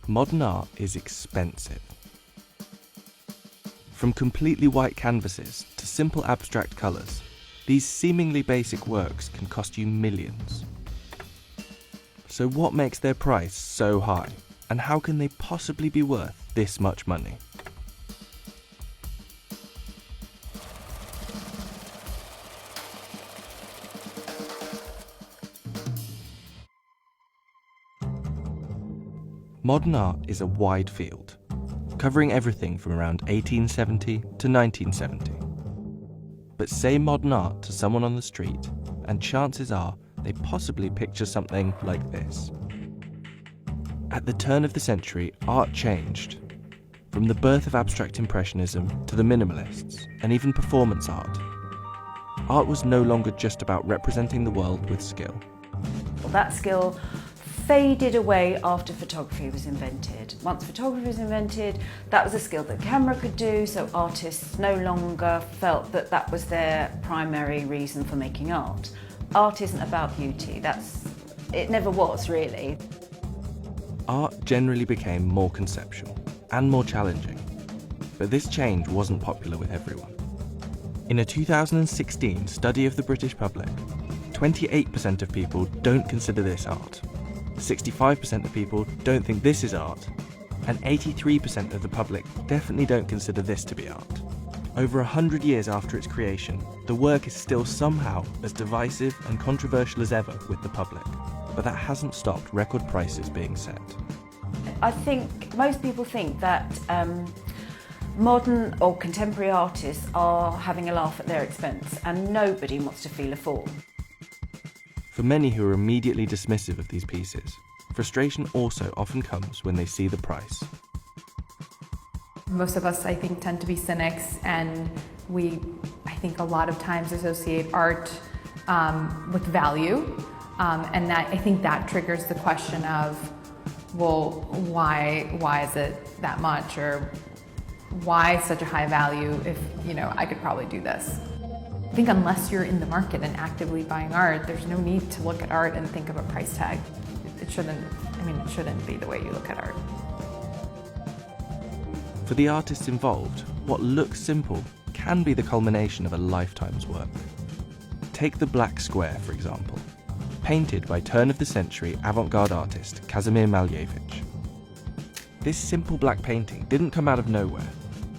Modern art is expensive. From completely white canvases to simple abstract colours, these seemingly basic works can cost you millions. So what makes their price so high, and how can they possibly be worth this much money? Modern art is a wide field, covering everything from around 1870 to 1970. But say modern art to someone on the street, and chances are they possibly picture something like this. At the turn of the century, art changed. From the birth of abstract impressionism to the minimalists, and even performance art. Art was no longer just about representing the world with skill. Well, that skill faded away after photography was invented. Once photography was invented, that was a skill that camera could do, so artists no longer felt that that was their primary reason for making art. Art isn't about beauty, it never was really. Art generally became more conceptual and more challenging, but this change wasn't popular with everyone. In a 2016 study of the British public, 28% of people don't consider this art. 65% of people don't think this is art, and 83% of the public definitely don't consider this to be art. Over 100 years after its creation, the work is still somehow as divisive and controversial as ever with the public, but that hasn't stopped record prices being set. I think most people think that modern or contemporary artists are having a laugh at their expense, and nobody wants to feel a fool. For many who are immediately dismissive of these pieces, frustration also often comes when they see the price. Most of us, I think, tend to be cynics, and I think, a lot of times associate art with value, and I think that triggers the question of, well, why is it that much, or why such a high value if, I could probably do this. I think unless you're in the market and actively buying art, there's no need to look at art and think of a price tag. It shouldn't be the way you look at art. For the artists involved, what looks simple can be the culmination of a lifetime's work. Take the Black Square, for example, painted by turn-of-the-century avant-garde artist Kazimir Malevich. This simple black painting didn't come out of nowhere.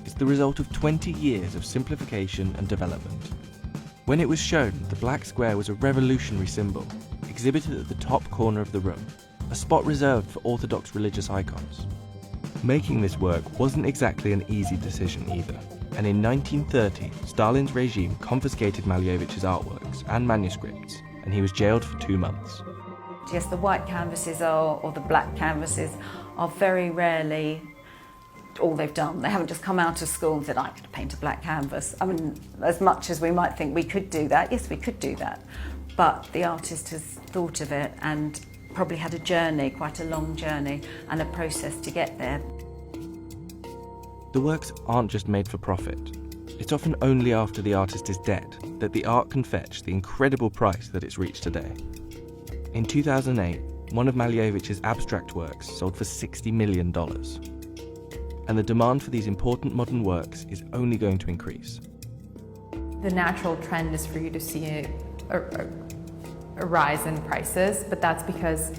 It's the result of 20 years of simplification and development. When it was shown, the Black Square was a revolutionary symbol, exhibited at the top corner of the room, a spot reserved for orthodox religious icons. Making this work wasn't exactly an easy decision either, and in 1930, Stalin's regime confiscated Malevich's artworks and manuscripts, and he was jailed for 2 months. Yes, the white canvases or the black canvases are very rarely all they've done. They haven't just come out of school and said, I'm going to paint a black canvas. I mean, as much as we might think we could do that, yes, we could do that. But the artist has thought of it and probably had a journey, quite a long journey, and a process to get there. The works aren't just made for profit. It's often only after the artist is dead that the art can fetch the incredible price that it's reached today. In 2008, one of Malevich's abstract works sold for $60 million. And the demand for these important modern works is only going to increase. The natural trend is for you to see a rise in prices, but that's because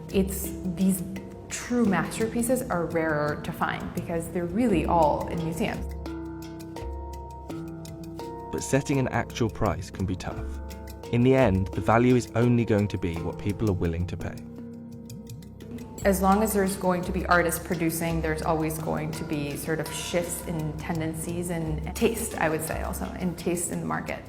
these true masterpieces are rarer to find because they're really all in museums. But setting an actual price can be tough. In the end, the value is only going to be what people are willing to pay. As long as there's going to be artists producing, there's always going to be sort of shifts in tendencies and taste, I would say also, in taste in the market.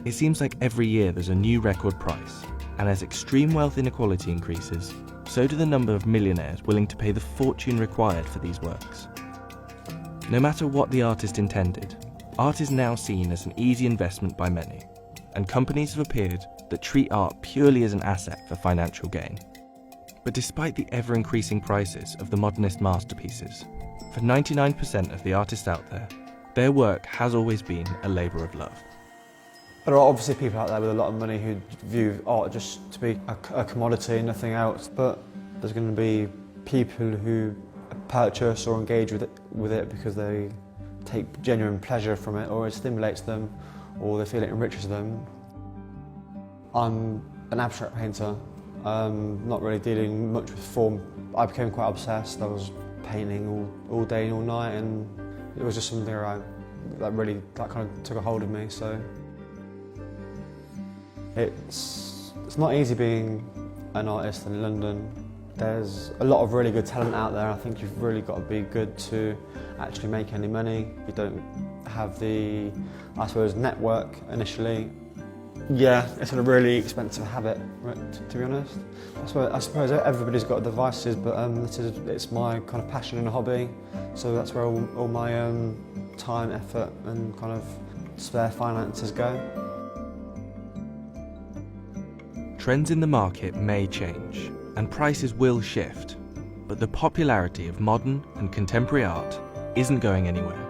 It seems like every year there's a new record price, and as extreme wealth inequality increases, so do the number of millionaires willing to pay the fortune required for these works. No matter what the artist intended, art is now seen as an easy investment by many, and companies have appeared that treat art purely as an asset for financial gain. But despite the ever-increasing prices of the modernist masterpieces, for 99% of the artists out there, their work has always been a labour of love. There are obviously people out there with a lot of money who view art just to be a commodity and nothing else, but there's going to be people who purchase or engage with it because they take genuine pleasure from it, or it stimulates them, or they feel it enriches them. I'm an abstract painter, not really dealing much with form. I became quite obsessed. I was painting all day and all night, and it was just something that really kind of took a hold of me. So it's not easy being an artist in London. There's a lot of really good talent out there. I think you've really got to be good to actually make any money. You don't have the, I suppose, network initially. Yeah, it's a really expensive habit, to be honest. I suppose everybody's got devices, but it's my kind of passion and hobby. So that's where all my time, effort and kind of spare finances go. Trends in the market may change, and prices will shift, but the popularity of modern and contemporary art isn't going anywhere.